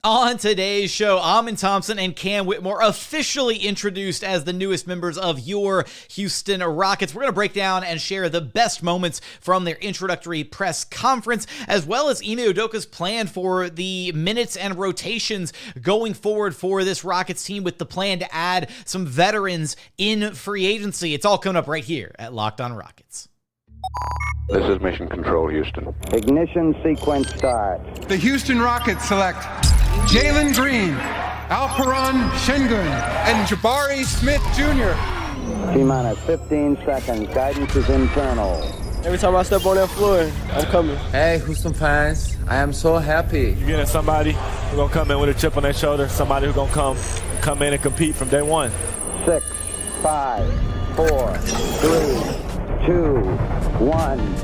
On today's show, Ime Thompson and Cam Whitmore officially introduced as the newest members of your Houston Rockets. We're going to break down and share the best moments from their introductory press conference, as well as Ime Udoka's plan for the minutes and rotations going forward for this Rockets team, with the plan to add some veterans in free agency. It's all coming up right here at Locked On Rockets. This is Mission Control, Houston. Ignition sequence start. The Houston Rockets select Jalen Green, Alperen Sengun, and Jabari Smith Jr. T-minus 15 seconds. Guidance is internal. Every time I step on that floor, I'm coming. Hey, Houston fans, I am so happy. You're getting somebody who's going to come in with a chip on their shoulder, somebody who's going to come in and compete from day one. 6, 5, 4, 3, 2, 1.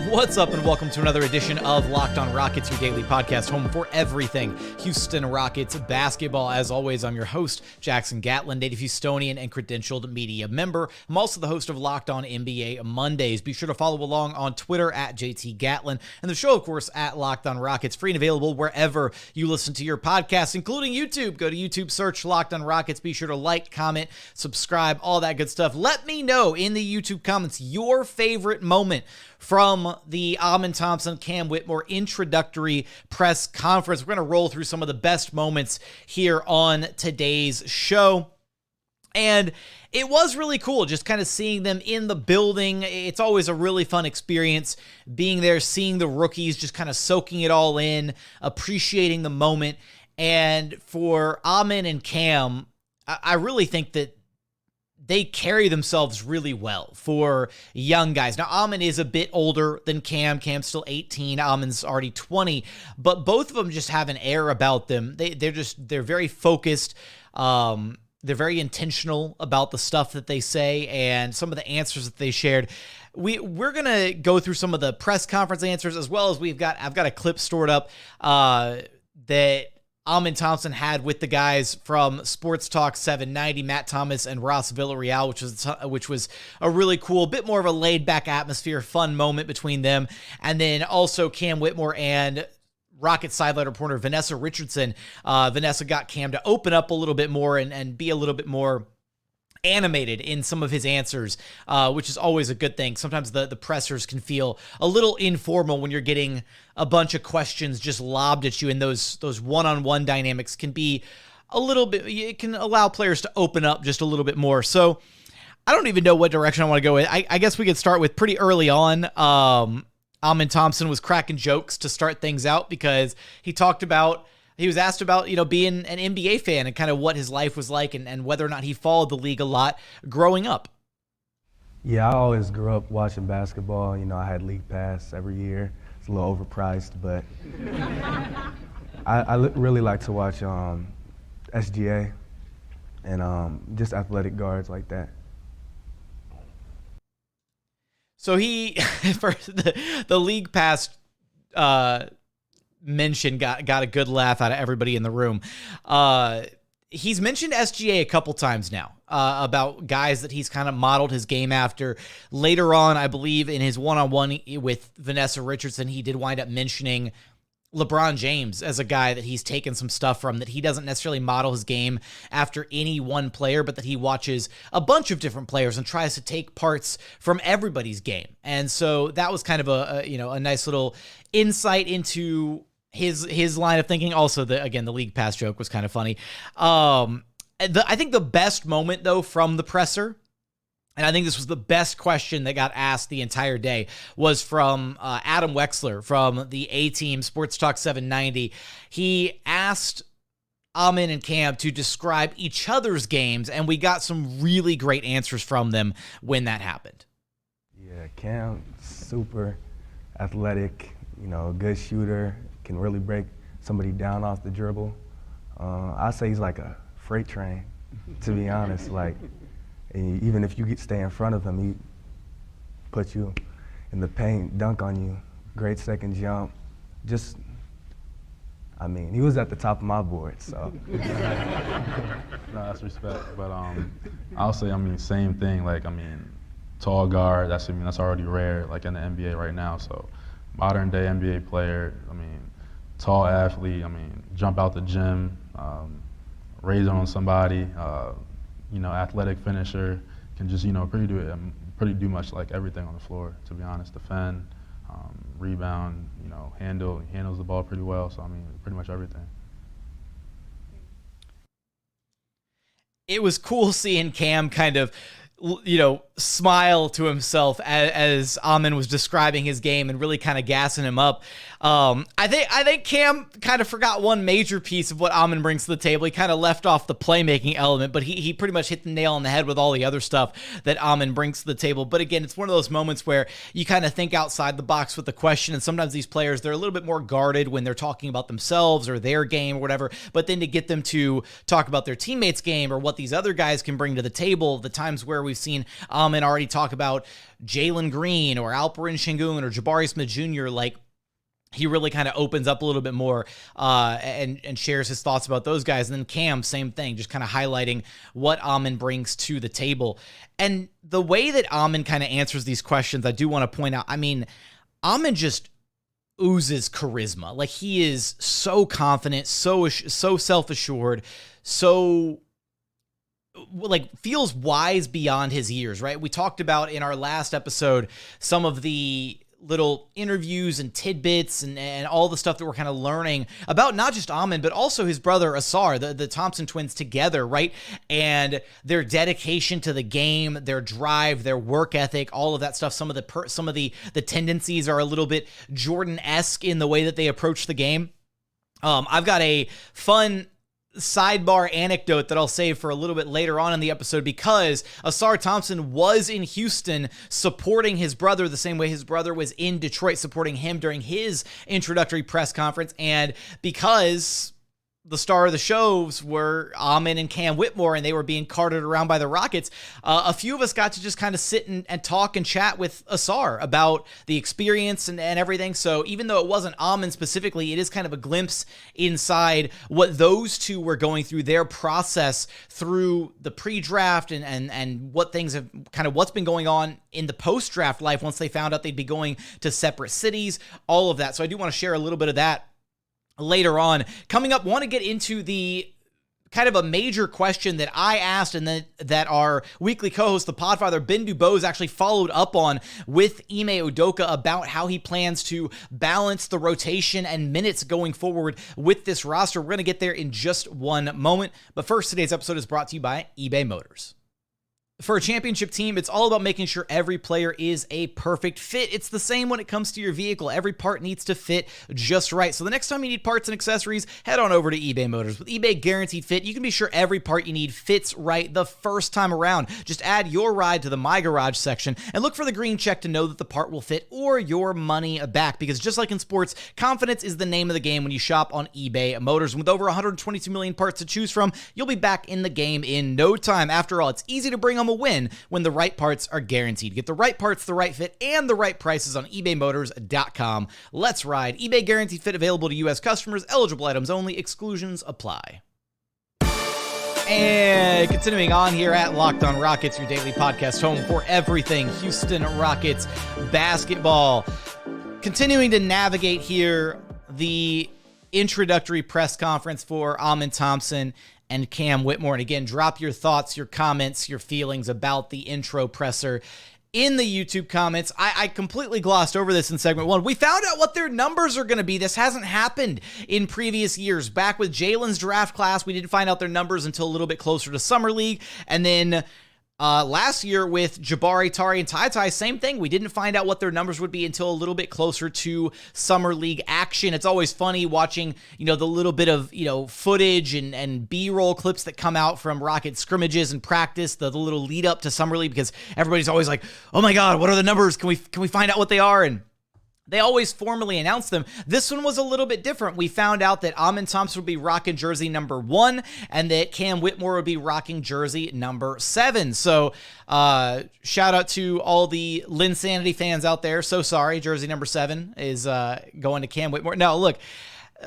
What's up, and welcome to another edition of Locked On Rockets, your daily podcast home for everything Houston Rockets basketball. As always, I'm your host, Jackson Gatlin, native Houstonian and credentialed media member. I'm also the host of Locked On NBA Mondays. Be sure to follow along on Twitter at JT Gatlin, and the show, of course, at Locked On Rockets, free and available wherever you listen to your podcasts, including YouTube. Go to YouTube, search Locked On Rockets. Be sure to like, comment, subscribe, all that good stuff. Let me know in the YouTube comments your favorite moment from the Ime Thompson, Cam Whitmore introductory press conference. We're going to roll through some of the best moments here on today's show. And it was really cool just kind of seeing them in the building. It's always a really fun experience being there, seeing the rookies, just kind of soaking it all in, appreciating the moment. And for Ime and Cam, I really think that they carry themselves really well for young guys. Now, Ime is a bit older than Cam. Cam's still 18. Ime's already 20. But both of them just have an air about them. They're very focused. They're very intentional about the stuff that they say and some of the answers that they shared. We're gonna go through some of the press conference answers, as well as I've got a clip stored up that Ime Thompson had with the guys from Sports Talk 790, Matt Thomas and Ross Villarreal, which was a really cool, bit more of a laid-back atmosphere, fun moment between them. And then also Cam Whitmore and Rocket sideline reporter Vanessa Richardson. Vanessa got Cam to open up a little bit more and be a little bit more animated in some of his answers, which is always a good thing. Sometimes the pressers can feel a little informal when you're getting a bunch of questions just lobbed at you, and those one-on-one dynamics can be a little bit, it can allow players to open up just a little bit more. So I don't even know what direction I want to go with. I guess we could start with pretty early on. Ime Thompson was cracking jokes to start things out because he was asked about, being an NBA fan and kind of what his life was like and whether or not he followed the league a lot growing up. Yeah, I always grew up watching basketball. I had league pass every year. It's a little overpriced, but I really like to watch SGA and just athletic guards like that. So he, for the league pass mention got a good laugh out of everybody in the room. He's mentioned SGA a couple times now about guys that he's kind of modeled his game after. Later on, I believe in his one-on-one with Vanessa Richardson, he did wind up mentioning LeBron James as a guy that he's taken some stuff from, that he doesn't necessarily model his game after any one player, but that he watches a bunch of different players and tries to take parts from everybody's game. And so that was kind of a nice little insight into his line of thinking. Also, the league pass joke was kind of funny. I think the best moment, though, from the presser, and I think this was the best question that got asked the entire day, was from Adam Wexler from the A-Team Sports Talk 790. He asked Ime and Cam to describe each other's games, and we got some really great answers from them when that happened. Yeah, Cam, super athletic, good shooter, can really break somebody down off the dribble. I say he's like a freight train, to be honest. And even if you stay in front of him, he put you in the paint, dunk on you, great second jump. He was at the top of my board, so. No, that's respect. But I'll say, same thing. tall guard. That's already rare, like in the NBA right now. So modern day NBA player, tall athlete, jump out the gym, raise on somebody, athletic finisher, can just, pretty do much like everything on the floor, to be honest. Defend, rebound, handles the ball pretty well. So, pretty much everything. It was cool seeing Cam kind of, smile to himself as Ime was describing his game and really kind of gassing him up. I think Cam kind of forgot one major piece of what Ime brings to the table. He kind of left off the playmaking element, but he pretty much hit the nail on the head with all the other stuff that Ime brings to the table. But again, it's one of those moments where you kind of think outside the box with the question, and sometimes these players, they're a little bit more guarded when they're talking about themselves or their game or whatever, but then to get them to talk about their teammates' game or what these other guys can bring to the table, the times where we've seen Ime already talk about Jalen Green or Alperen Sengun or Jabari Smith Jr., like, he really kind of opens up a little bit more and shares his thoughts about those guys. And then Cam, same thing, just kind of highlighting what Ime brings to the table. And the way that Ime kind of answers these questions, I do want to point out, Ime just oozes charisma. Like, he is so confident, so self-assured, so feels wise beyond his years, right? We talked about in our last episode some of the little interviews and tidbits and all the stuff that we're kind of learning about not just Ime, but also his brother Ausar, the Thompson twins together, right? And their dedication to the game, their drive, their work ethic, all of that stuff. Some of the tendencies are a little bit Jordan-esque in the way that they approach the game. I've got a fun sidebar anecdote that I'll save for a little bit later on in the episode, because Ausar Thompson was in Houston supporting his brother the same way his brother was in Detroit supporting him during his introductory press conference. And because the star of the shows were Ime and Cam Whitmore, and they were being carted around by the Rockets, a few of us got to just kind of sit and talk and chat with Ausar about the experience and everything. So even though it wasn't Ime specifically, it is kind of a glimpse inside what those two were going through, their process through the pre-draft and what things have kind of what's been going on in the post-draft life once they found out they'd be going to separate cities, all of that. So I do want to share a little bit of that later on. Coming up, want to get into the kind of a major question that I asked and that our weekly co-host, the Podfather, Ben Dubose, actually followed up on with Ime Udoka about how he plans to balance the rotation and minutes going forward with this roster. We're going to get there in just one moment. But first, today's episode is brought to you by eBay Motors. For a championship team, it's all about making sure every player is a perfect fit. It's the same when it comes to your vehicle. Every part needs to fit just right. So the next time you need parts and accessories, head on over to eBay Motors. With eBay Guaranteed Fit, you can be sure every part you need fits right the first time around. Just add your ride to the My Garage section and look for the green check to know that the part will fit or your money back. Because just like in sports, confidence is the name of the game when you shop on eBay Motors. And with over 122 million parts to choose from, you'll be back in the game in no time. After all, it's easy to bring home a win when the right parts are guaranteed. Get the right parts, the right fit, and the right prices on ebaymotors.com. Let's ride. eBay Guaranteed Fit available to U.S. customers. Eligible items only. Exclusions apply. And continuing on here at Locked On Rockets, your daily podcast home for everything Houston Rockets basketball. Continuing to navigate here the introductory press conference for Ime Thompson and Cam Whitmore. And again, drop your thoughts, your comments, your feelings about the intro presser in the YouTube comments. I completely glossed over this in segment one. We found out what their numbers are going to be. This hasn't happened in previous years. Back with Jalen's draft class, we didn't find out their numbers until a little bit closer to Summer League. And then last year with Jabari, Tari, and Tate, same thing. We didn't find out what their numbers would be until a little bit closer to Summer League action. It's always funny watching, the little bit of, footage and B-roll clips that come out from Rocket scrimmages and practice, the little lead up to Summer League, because everybody's always like, oh my God, what are the numbers? Can we find out what they are? And they always formally announce them. This one was a little bit different. We found out that Ime Thompson would be rocking jersey number 1 and that Cam Whitmore would be rocking jersey number 7. So shout out to all the Linsanity fans out there. So sorry, jersey number 7 is going to Cam Whitmore. No, look,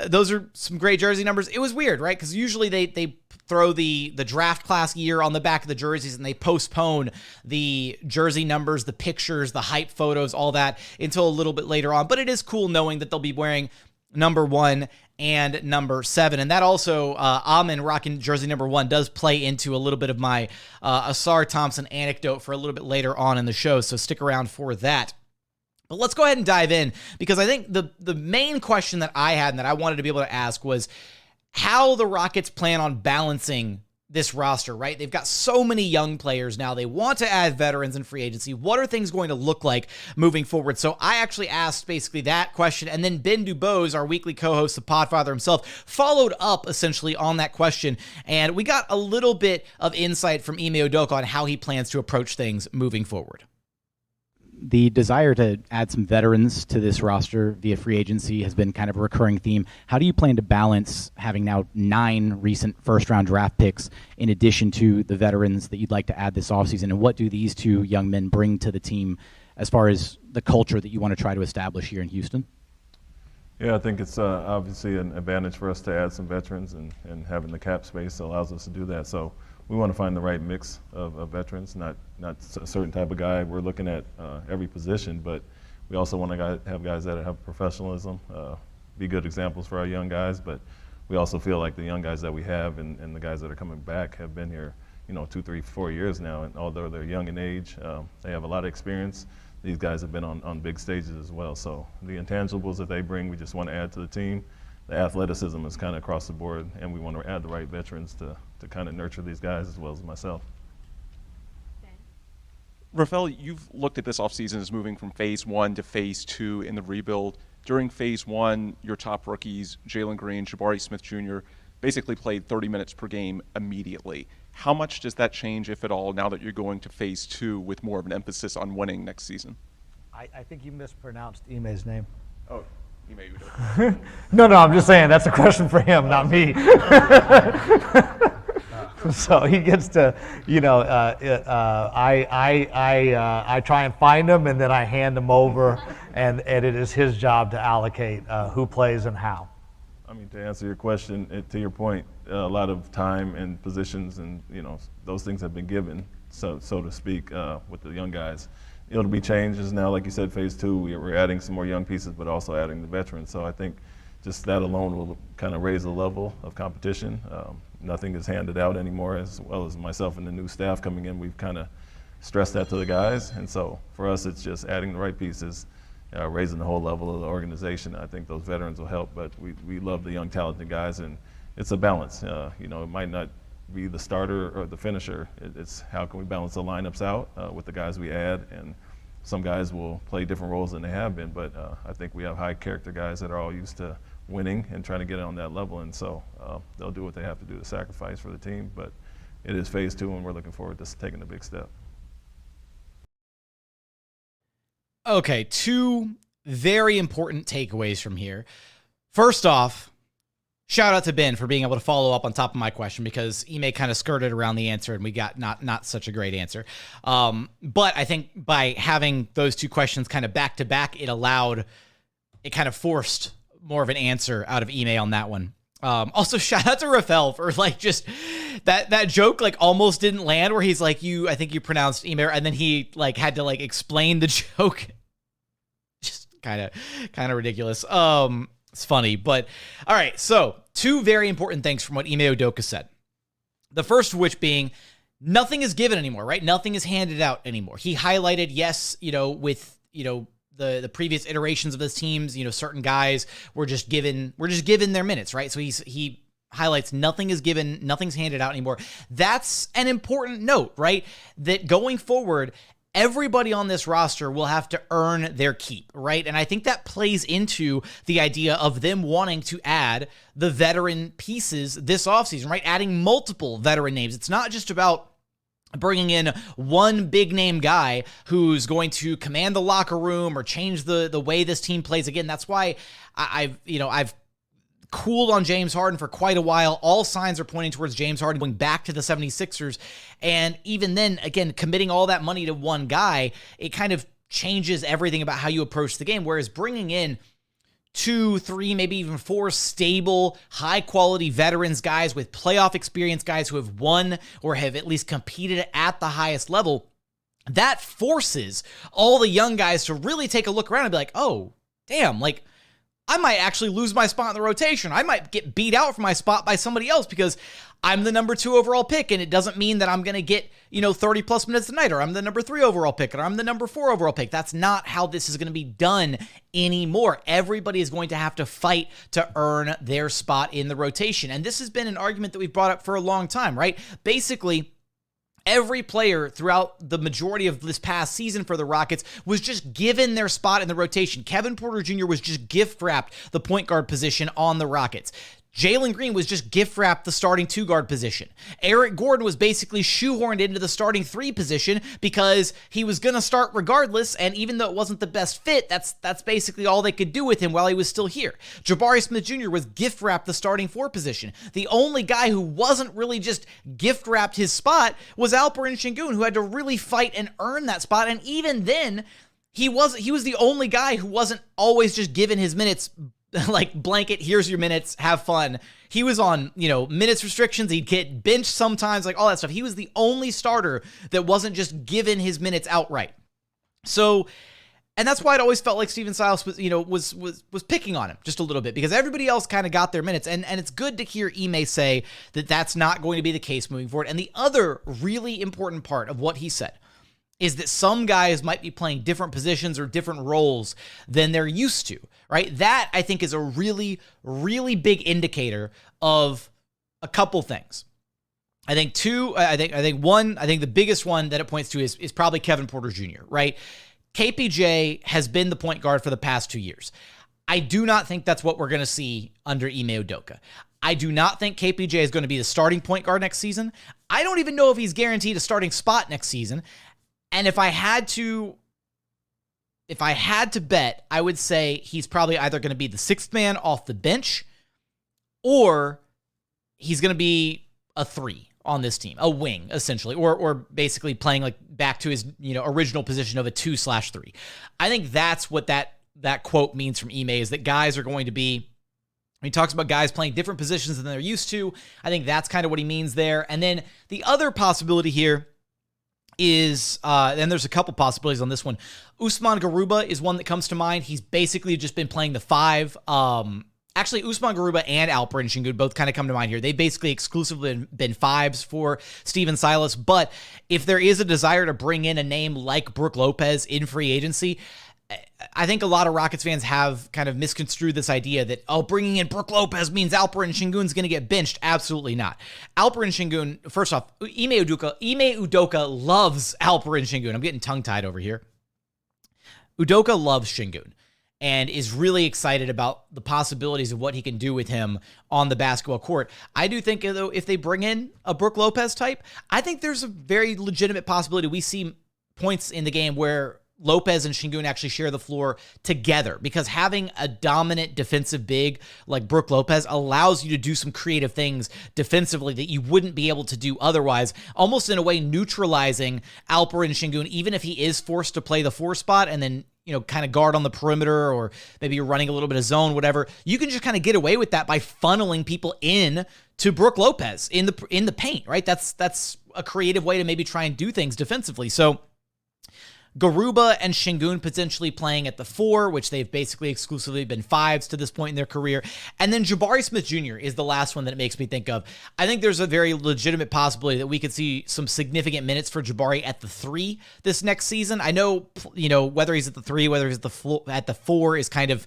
those are some great jersey numbers. It was weird, right? Because usually they throw the draft class year on the back of the jerseys and they postpone the jersey numbers, the pictures, the hype photos, all that until a little bit later on. But it is cool knowing that they'll be wearing number 1 and number 7. And that also, Ime rocking jersey number 1 does play into a little bit of my Ausar Thompson anecdote for a little bit later on in the show. So stick around for that. But let's go ahead and dive in, because I think the main question that I had and that I wanted to be able to ask was how the Rockets plan on balancing this roster, right? They've got so many young players now. They want to add veterans in free agency. What are things going to look like moving forward? So I actually asked basically that question, and then Ben Dubose, our weekly co-host, the Podfather himself, followed up essentially on that question, and we got a little bit of insight from Ime Udoka on how he plans to approach things moving forward. The desire to add some veterans to this roster via free agency has been kind of a recurring theme. How do you plan to balance having now 9 recent first-round draft picks in addition to the veterans that you'd like to add this offseason? And what do these 2 young men bring to the team as far as the culture that you want to try to establish here in Houston? Yeah, I think it's obviously an advantage for us to add some veterans, and having the cap space allows us to do that. So we want to find the right mix of veterans, not a certain type of guy. We're looking at every position, but we also want to have guys that have professionalism, be good examples for our young guys. But we also feel like the young guys that we have and the guys that are coming back have been here, 2, 3, 4 years now. And although they're young in age, they have a lot of experience. These guys have been on big stages as well. So the intangibles that they bring, we just want to add to the team. The athleticism is kind of across the board, and we want to add the right veterans to kind of nurture these guys as well as myself. Rafael, you've looked at this offseason as moving from phase 1 to phase 2 in the rebuild. During phase 1, your top rookies, Jalen Green, Jabari Smith Jr., basically played 30 minutes per game immediately. How much does that change, if at all, now that you're going to phase 2 with more of an emphasis on winning next season? I think you mispronounced Ime's name. Oh, Ime Udoka. No, I'm just saying that's a question for him, not me. So he gets to, I try and find him, and then I hand him over, and it is his job to allocate who plays and how. I mean, to answer your question, to your point, a lot of time and positions and, those things have been given, so to speak, with the young guys. It'll be changes now, like you said, phase 2, we're adding some more young pieces, but also adding the veterans. So I think just that alone will kind of raise the level of competition. Nothing is handed out anymore, as well as myself and the new staff coming in. We've kind of stressed that to the guys. And so for us, it's just adding the right pieces, raising the whole level of the organization. I think those veterans will help, but we love the young, talented guys, and it's a balance. It might not be the starter or the finisher. It's how can we balance the lineups out with the guys we add, and some guys will play different roles than they have been, but I think we have high character guys that are all used to winning and trying to get on that level, and so they'll do what they have to do to sacrifice for the team. But it is phase 2, and we're looking forward to taking the big step. Okay, 2 very important takeaways from here. First off, shout out to Ben for being able to follow up on top of my question, because Ime kind of skirted around the answer and we got not such a great answer. But I think by having those 2 questions kind of back to back, it kind of forced more of an answer out of Ime on that one. Also, shout out to Rafael for just that joke almost didn't land, where he's like, I think you pronounced Ime, and then he had to explain the joke. Just kind of ridiculous. It's funny, but all right. So 2 very important things from what Ime Udoka said. The first of which being nothing is given anymore, right? Nothing is handed out anymore. He highlighted, yes, with, the previous iterations of this teams, certain guys were just given their minutes, right? So he highlights nothing is given, nothing's handed out anymore. That's an important note, right? That going forward, everybody on this roster will have to earn their keep, right? And I think that plays into the idea of them wanting to add the veteran pieces this offseason, right? Adding multiple veteran names. It's not just about bringing in one big name guy who's going to command the locker room or change the way this team plays. Again, that's why I've cooled on James Harden for quite a while. All signs are pointing towards James Harden going back to the 76ers. And even then, again, committing all that money to one guy, it kind of changes everything about how you approach the game. Whereas bringing in 2, 3, maybe even 4 stable, high-quality veterans, guys with playoff experience, guys who have won or have at least competed at the highest level, that forces all the young guys to really take a look around and be like, oh, damn, like, I might actually lose my spot in the rotation. I might get beat out for my spot by somebody else because I'm the number 2 overall pick, and it doesn't mean that I'm going to get, 30-plus minutes a night, or I'm the number 3 overall pick, or I'm the number 4 overall pick. That's not how this is going to be done anymore. Everybody is going to have to fight to earn their spot in the rotation, and this has been an argument that we've brought up for a long time, right? Basically, every player throughout the majority of this past season for the Rockets was just given their spot in the rotation. Kevin Porter Jr. was just gift-wrapped the point guard position on the Rockets. Jalen Green was just gift-wrapped the starting 2-guard position. Eric Gordon was basically shoehorned into the starting 3 position because he was going to start regardless, and even though it wasn't the best fit, that's basically all they could do with him while he was still here. Jabari Smith Jr. was gift-wrapped the starting 4 position. The only guy who wasn't really just gift-wrapped his spot was Alperen Sengun, who had to really fight and earn that spot, and even then, he was the only guy who wasn't always just given his minutes like blanket, here's your minutes, have fun. He was on, minutes restrictions. He'd get benched sometimes, like all that stuff. He was the only starter that wasn't just given his minutes outright. So, and that's why it always felt like Stephen Silas was picking on him just a little bit because everybody else kind of got their minutes. And it's good to hear Ime say that that's not going to be the case moving forward. And the other really important part of what he said is that some guys might be playing different positions or different roles than they're used to, right? That, I think, is a really, really big indicator of a couple things. I think the biggest one that it points to is probably Kevin Porter Jr., right? KPJ has been the point guard for the past 2 years. I do not think that's what we're going to see under Ime Udoka. I do not think KPJ is going to be the starting point guard next season. I don't even know if he's guaranteed a starting spot next season. And if I had to bet, I would say he's probably either going to be the 6th man off the bench or he's going to be a 3 on this team, a wing essentially, or basically playing like back to his, original position of a 2/3. I think that's what that quote means from Ime, is that guys are going to be, he talks about guys playing different positions than they're used to. I think that's kind of what he means there. And then the other possibility here is, and there's a couple possibilities on this one. Usman Garuba is one that comes to mind. He's basically just been playing the 5. Actually, Usman Garuba and Alperen Sengun both kind of come to mind here. They basically exclusively been 5s for Stephen Silas. But if there is a desire to bring in a name like Brook Lopez in free agency, I think a lot of Rockets fans have kind of misconstrued this idea that, bringing in Brook Lopez means Alperen Sengun's going to get benched. Absolutely not. Alperen Sengun, first off, Ime Udoka loves Alperen Sengun. I'm getting tongue-tied over here. Udoka loves Sengun and is really excited about the possibilities of what he can do with him on the basketball court. I do think, though, if they bring in a Brook Lopez type, I think there's a very legitimate possibility we see points in the game where Lopez and Sengun actually share the floor together, because having a dominant defensive big like Brook Lopez allows you to do some creative things defensively that you wouldn't be able to do otherwise, almost in a way neutralizing Alperen Sengun, even if he is forced to play the 4 spot and then, kind of guard on the perimeter, or maybe you're running a little bit of zone, whatever. You can just kind of get away with that by funneling people in to Brook Lopez in the paint, right? That's a creative way to maybe try and do things defensively. So Garuba and Sengun potentially playing at the 4, which they've basically exclusively been 5s to this point in their career. And then Jabari Smith Jr. is the last one that it makes me think of. I think there's a very legitimate possibility that we could see some significant minutes for Jabari at the 3 this next season. I know, whether he's at the 3, whether he's at the 4 is kind of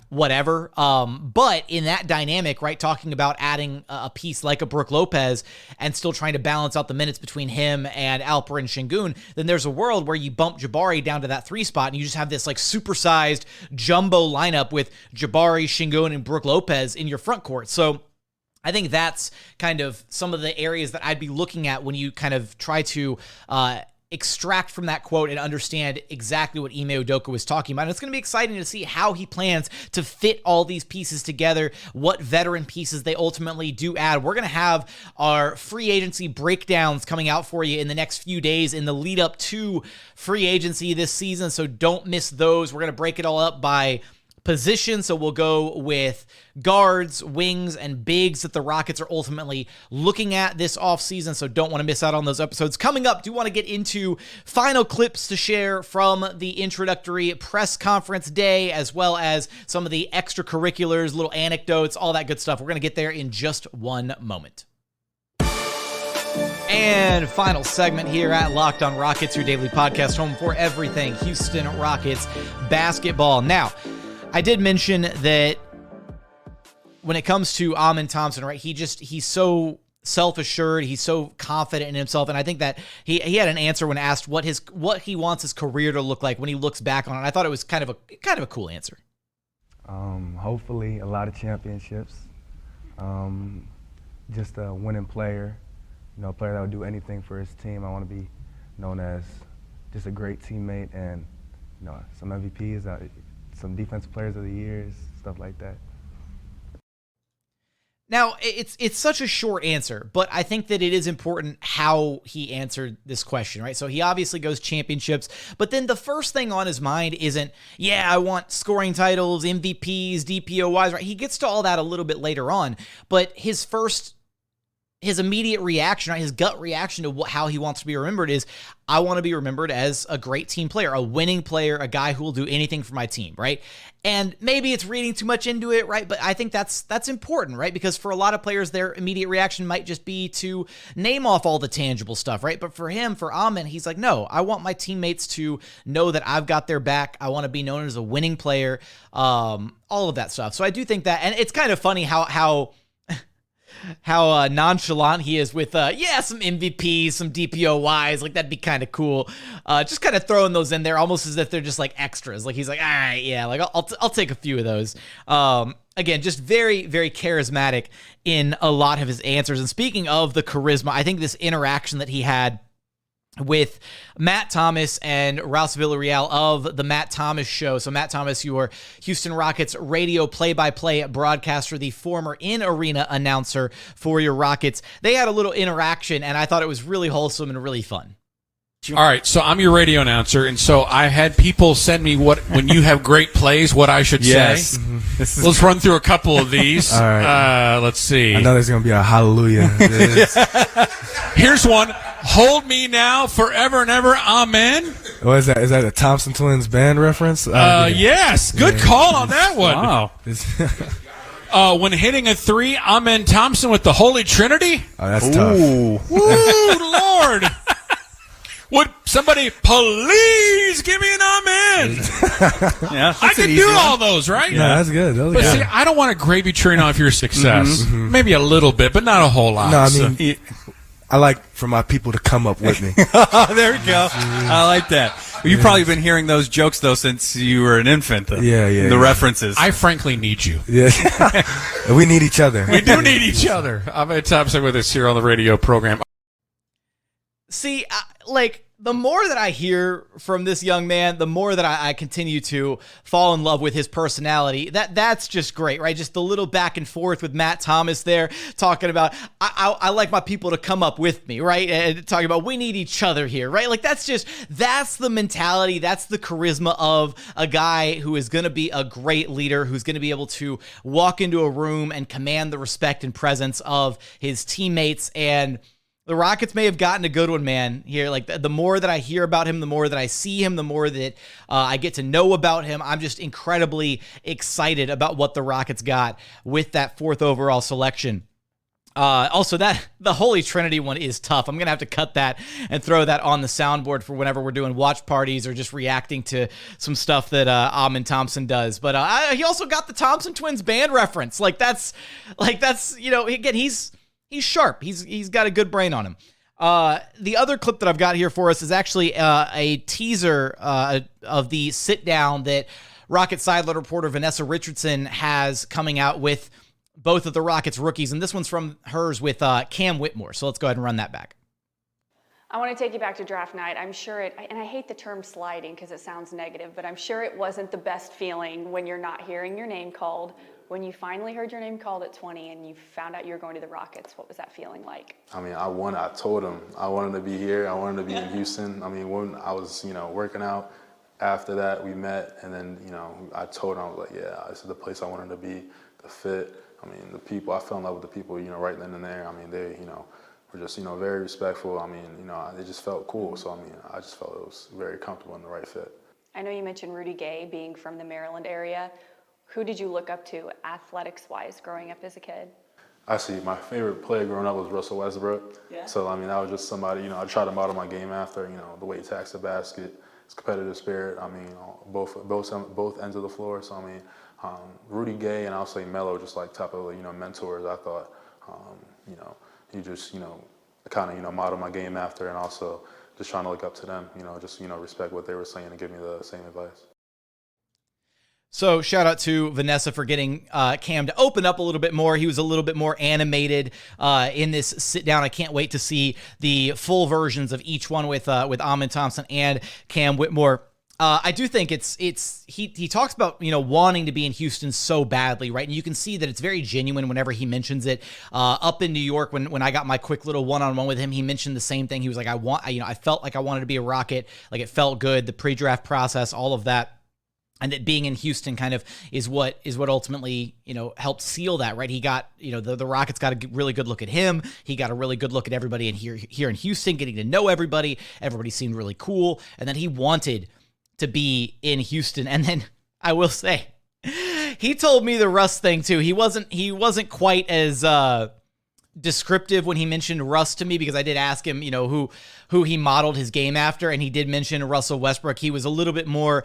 whatever. But in that dynamic, right, talking about adding a piece like a Brook Lopez and still trying to balance out the minutes between him and Alperen Sengun, then there's a world where you bump Jabari down to that 3 spot and you just have this like supersized jumbo lineup with Jabari, Sengun, and Brook Lopez in your front court. So I think that's kind of some of the areas that I'd be looking at when you kind of try to extract from that quote and understand exactly what Ime Udoka was talking about. And it's going to be exciting to see how he plans to fit all these pieces together, what veteran pieces they ultimately do add. We're going to have our free agency breakdowns coming out for you in the next few days in the lead up to free agency this season, so don't miss those. We're going to break it all up by position. So we'll go with guards, wings, and bigs that the Rockets are ultimately looking at this offseason. So don't want to miss out on those episodes. Coming up, do want to get into final clips to share from the introductory press conference day, as well as some of the extracurriculars, little anecdotes, all that good stuff. We're going to get there in just one moment. And final segment here at Locked on Rockets, your daily podcast home for everything Houston Rockets basketball. Now, I did mention that when it comes to Ime Thompson, right, he's so self-assured, he's so confident in himself, and I think that he had an answer when asked what he wants his career to look like when he looks back on it. I thought it was kind of a cool answer. Hopefully a lot of championships, just a winning player, a player that would do anything for his team. I want to be known as just a great teammate and some MVPs, some defensive players of the years, stuff like that. Now, it's such a short answer, but I think that it is important how he answered this question, right? So he obviously goes championships, but then the first thing on his mind isn't, I want scoring titles, MVPs, DPOYs, right? He gets to all that a little bit later on, but his immediate reaction, right, his gut reaction to how he wants to be remembered is, I want to be remembered as a great team player, a winning player, a guy who will do anything for my team, right? And maybe it's reading too much into it, right? But I think that's important, right? Because for a lot of players, their immediate reaction might just be to name off all the tangible stuff, right? But for him, for Ime, he's like, no, I want my teammates to know that I've got their back. I want to be known as a winning player, all of that stuff. So I do think that, and it's kind of funny how nonchalant he is with, some MVPs, some DPOYs, like that'd be kind of cool. Just kind of throwing those in there almost as if they're just like extras. Like he's like, all right, yeah, like I'll take a few of those. Again, just very, very charismatic in a lot of his answers. And speaking of the charisma, I think this interaction that he had with Matt Thomas and Rouse Villarreal of the Matt Thomas Show. So Matt Thomas, your Houston Rockets radio play-by-play broadcaster, the former in-arena announcer for your Rockets. They had a little interaction, and I thought it was really wholesome and really fun. All right, so I'm your radio announcer, and so I had people send me when you have great plays, what I should say. Mm-hmm. Let's run through a couple of these. All right. Let's see. I know there's going to be a hallelujah. Here's one. Hold me now, forever and ever, amen. What is that? Is that a Thompson Twins band reference? Yes. Good call on that one. Wow. When hitting a three, Ime Thompson with the Holy Trinity. Oh, that's tough. Woo, Lord. Would somebody please give me an amen? Yeah, I can do all those, right? Yeah, that's good. But see, I don't want a gravy train off your success. Mm-hmm. Maybe a little bit, but not a whole lot. No, I mean, I like for my people to come up with me. There we go. I like that. You've probably been hearing those jokes, though, since you were an infant. The references. I frankly need you. Yeah. We need each other. We do need each other. Ime Thompson with us here on the radio program. See, the more that I hear from this young man, the more that I continue to fall in love with his personality. That's just great, right? Just the little back and forth with Matt Thomas there, talking about, I like my people to come up with me, right? And talking about, we need each other here, right? Like, that's the mentality, that's the charisma of a guy who is going to be a great leader, who's going to be able to walk into a room and command the respect and presence of his teammates. And the Rockets may have gotten a good one, man, here. Like, the more that I hear about him, the more that I see him, the more that I get to know about him, I'm just incredibly excited about what the Rockets got with that 4th overall selection. Also, the Holy Trinity one is tough. I'm going to have to cut that and throw that on the soundboard for whenever we're doing watch parties or just reacting to some stuff that Ime Thompson does. But he also got the Thompson Twins band reference. That's again, he's sharp. He's got a good brain on him. The other clip that I've got here for us is actually a teaser of the sit-down that Rocket sideline reporter Vanessa Richardson has coming out with both of the Rockets rookies, and this one's from hers with Cam Whitmore. So let's go ahead and run that back. I want to take you back to draft night. I'm sure and I hate the term sliding because it sounds negative, but I'm sure it wasn't the best feeling when you're not hearing your name called. When you finally heard your name called at 20 and you found out you were going to the Rockets, what was that feeling like? I mean, I told him I wanted to be here. I wanted to be in Houston. I mean, when I was, working out, after that, we met, and then, you know, I told him, I was like, yeah, this is the place I wanted to be, the fit. I mean, the people, I fell in love with the people, you know, right then and there. I mean, they, you know, were just, you know, very respectful. I mean, you know, it just felt cool. So, I mean, I just felt it was very comfortable and the right fit. I know you mentioned Rudy Gay being from the Maryland area. Who did you look up to athletics-wise growing up as a kid? Actually, my favorite player growing up was Russell Westbrook. Yeah. So, I mean, that was just somebody, you know, I tried to model my game after, you know, the way he attacks the basket, his competitive spirit. I mean, both ends of the floor. So, I mean, Rudy Gay and I'll say Melo, just like type of, you know, mentors. I thought, you know, he just, you know, kind of, you know, model my game after, and also just trying to look up to them, you know, just, you know, respect what they were saying and give me the same advice. So shout out to Vanessa for getting Cam to open up a little bit more. He was a little bit more animated in this sit down. I can't wait to see the full versions of each one with Ime Thompson and Cam Whitmore. I do think he talks about, you know, wanting to be in Houston so badly, right? And you can see that it's very genuine whenever he mentions it. Up in New York, when I got my quick little one-on-one with him, he mentioned the same thing. He was like, I felt like I wanted to be a Rocket. Like, it felt good, the pre-draft process, all of that. And that being in Houston kind of is what ultimately, you know, helped seal that, right? He got, you know, the Rockets got a really good look at him. He got a really good look at everybody here in Houston, getting to know everybody. Everybody seemed really cool. And then he wanted to be in Houston. And then I will say, he told me the Russ thing too. He wasn't quite as descriptive when he mentioned Russ to me, because I did ask him, you know, who he modeled his game after, and he did mention Russell Westbrook. He was a little bit more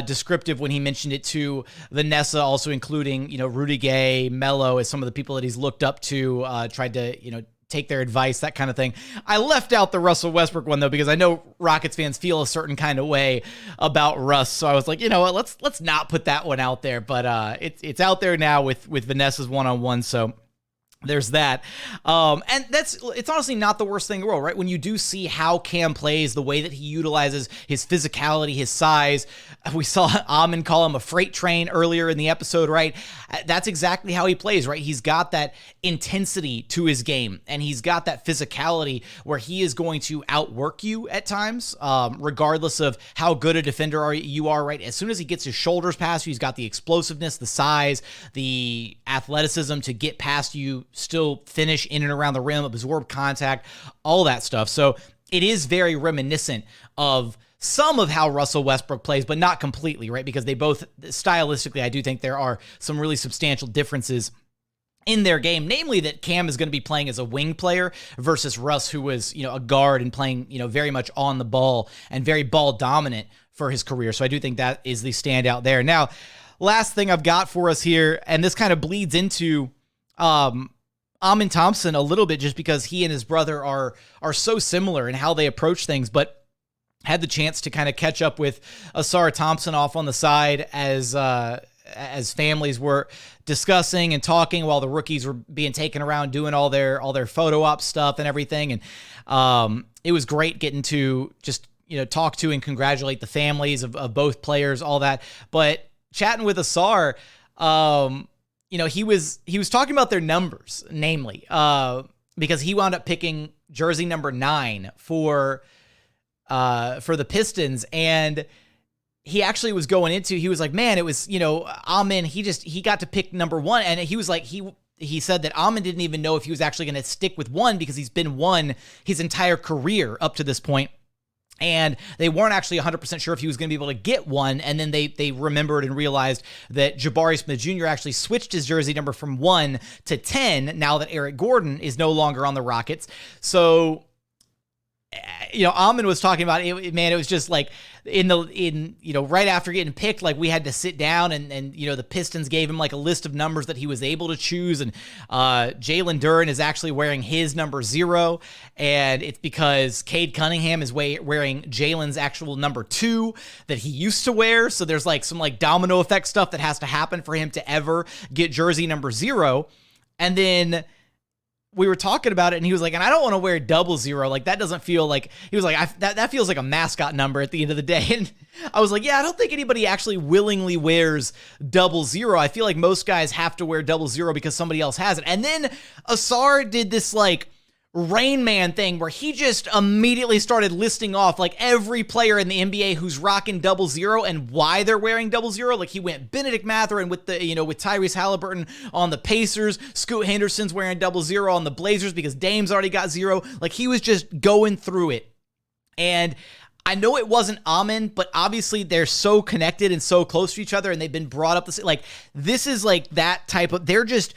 descriptive when he mentioned it to Vanessa, also including, you know, Rudy Gay, Melo as some of the people that he's looked up to, tried to, you know, take their advice, that kind of thing. I left out the Russell Westbrook one though, because I know Rockets fans feel a certain kind of way about Russ. So I was like, you know what, let's not put that one out there. But it's out there now with Vanessa's one-on-one. So there's that. And it's honestly not the worst thing in the world, right? When you do see how Cam plays, the way that he utilizes his physicality, his size. We saw Amin call him a freight train earlier in the episode, right? That's exactly how he plays, right? He's got that intensity to his game, and he's got that physicality where he is going to outwork you at times, regardless of how good a defender you are, right? As soon as he gets his shoulders past you, he's got the explosiveness, the size, the athleticism to get past you, still finish in and around the rim, absorb contact, all that stuff. So it is very reminiscent of some of how Russell Westbrook plays, but not completely, right? Because they both, stylistically, I do think there are some really substantial differences in their game, namely that Cam is going to be playing as a wing player versus Russ, who was, you know, a guard and playing, you know, very much on the ball and very ball dominant for his career. So I do think that is the standout there. Now, last thing I've got for us here, and this kind of bleeds into Ime Thompson a little bit, just because he and his brother are so similar in how they approach things, but had the chance to kind of catch up with Ausar Thompson off on the side as families were discussing and talking while the rookies were being taken around doing all their photo op stuff and everything. And it was great getting to just, you know, talk to and congratulate the families of both players, all that. But chatting with Ausar, you know, he was talking about their numbers, namely, because he wound up picking jersey number 9 for the Pistons, and he actually was going into, he was like, man, it was, you know, Amin, he got to pick number 1, and he was like, he said that Amin didn't even know if he was actually going to stick with 1 because he's been 1 his entire career up to this point. And they weren't actually 100% sure if he was going to be able to get 1. And then they remembered and realized that Jabari Smith Jr. actually switched his jersey number from 1 to 10 now that Eric Gordon is no longer on the Rockets. So, you know, Amin was talking about it, man, it was just like you know, right after getting picked, like we had to sit down and you know, the Pistons gave him like a list of numbers that he was able to choose. And Jalen Duren is actually wearing his number 0. And it's because Cade Cunningham is wearing Jalen's actual number 2 that he used to wear. So there's like some like domino effect stuff that has to happen for him to ever get jersey number 0. And then we were talking about it, and he was like, and I don't want to wear 00. Like, that doesn't feel like, he was like, that feels like a mascot number at the end of the day. And I was like, yeah, I don't think anybody actually willingly wears 00. I feel like most guys have to wear 00 because somebody else has it. And then Ausar did this like Rain Man thing where he just immediately started listing off like every player in the NBA who's rocking 00 and why they're wearing 00. Like he went Benedict Mathurin with the, with Tyrese Halliburton on the Pacers, Scoot Henderson's wearing 00 on the Blazers because Dame's already got 0. Like he was just going through it. And I know it wasn't Amen, but obviously they're so connected and so close to each other and they've been brought up like this is like that type of, they're just,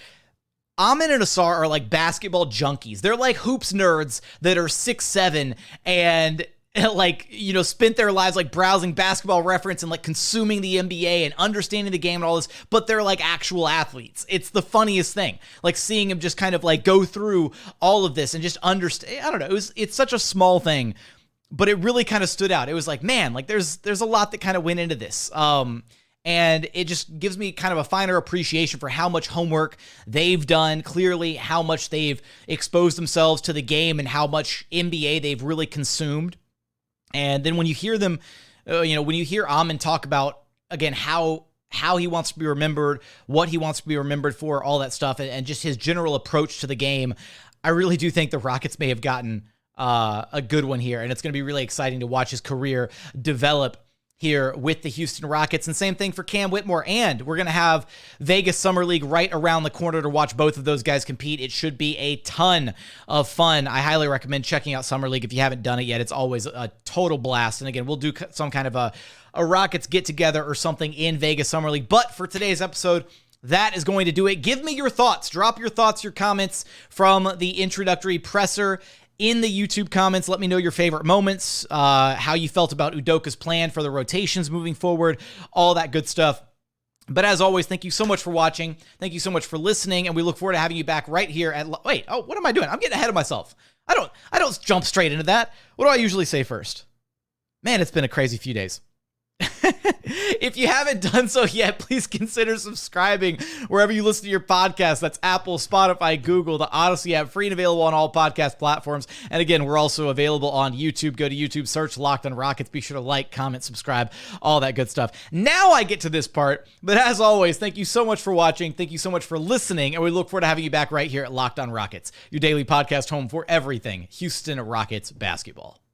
Amen and Asar are like basketball junkies. They're like hoops nerds that are 6'7" and like, spent their lives like browsing Basketball Reference and like consuming the NBA and understanding the game and all this, but they're like actual athletes. It's the funniest thing. Like seeing them just kind of like go through all of this and just understand. I don't know. It's such a small thing, but it really kind of stood out. It was like, man, like there's a lot that kind of went into this. And it just gives me kind of a finer appreciation for how much homework they've done, clearly how much they've exposed themselves to the game and how much NBA they've really consumed. And then when you hear them, when you hear Amen talk about, again, how he wants to be remembered, what he wants to be remembered for, all that stuff, and just his general approach to the game, I really do think the Rockets may have gotten a good one here. And it's going to be really exciting to watch his career develop here with the Houston Rockets. And same thing for Cam Whitmore. And we're going to have Vegas Summer League right around the corner to watch both of those guys compete. It should be a ton of fun. I highly recommend checking out Summer League if you haven't done it yet. It's always a total blast. And again, we'll do some kind of a Rockets get together or something in Vegas Summer League. But for today's episode, that is going to do it. Give me your thoughts. Drop your thoughts, your comments from the introductory presser in the YouTube comments. Let me know your favorite moments, how you felt about Udoka's plan for the rotations moving forward, all that good stuff. But as always, thank you so much for watching. Thank you so much for listening, and we look forward to having you back right here at... Wait, what am I doing? I'm getting ahead of myself. I don't jump straight into that. What do I usually say first? Man, it's been a crazy few days. If you haven't done so yet, please consider subscribing wherever you listen to your podcast. That's Apple, Spotify, Google, the Odyssey app, free and available on all podcast platforms. And again, we're also available on YouTube. Go to YouTube, search Locked on Rockets. Be sure to like, comment, subscribe, all that good stuff. Now I get to this part, but as always, thank you so much for watching. Thank you so much for listening, and we look forward to having you back right here at Locked on Rockets, your daily podcast home for everything Houston Rockets basketball.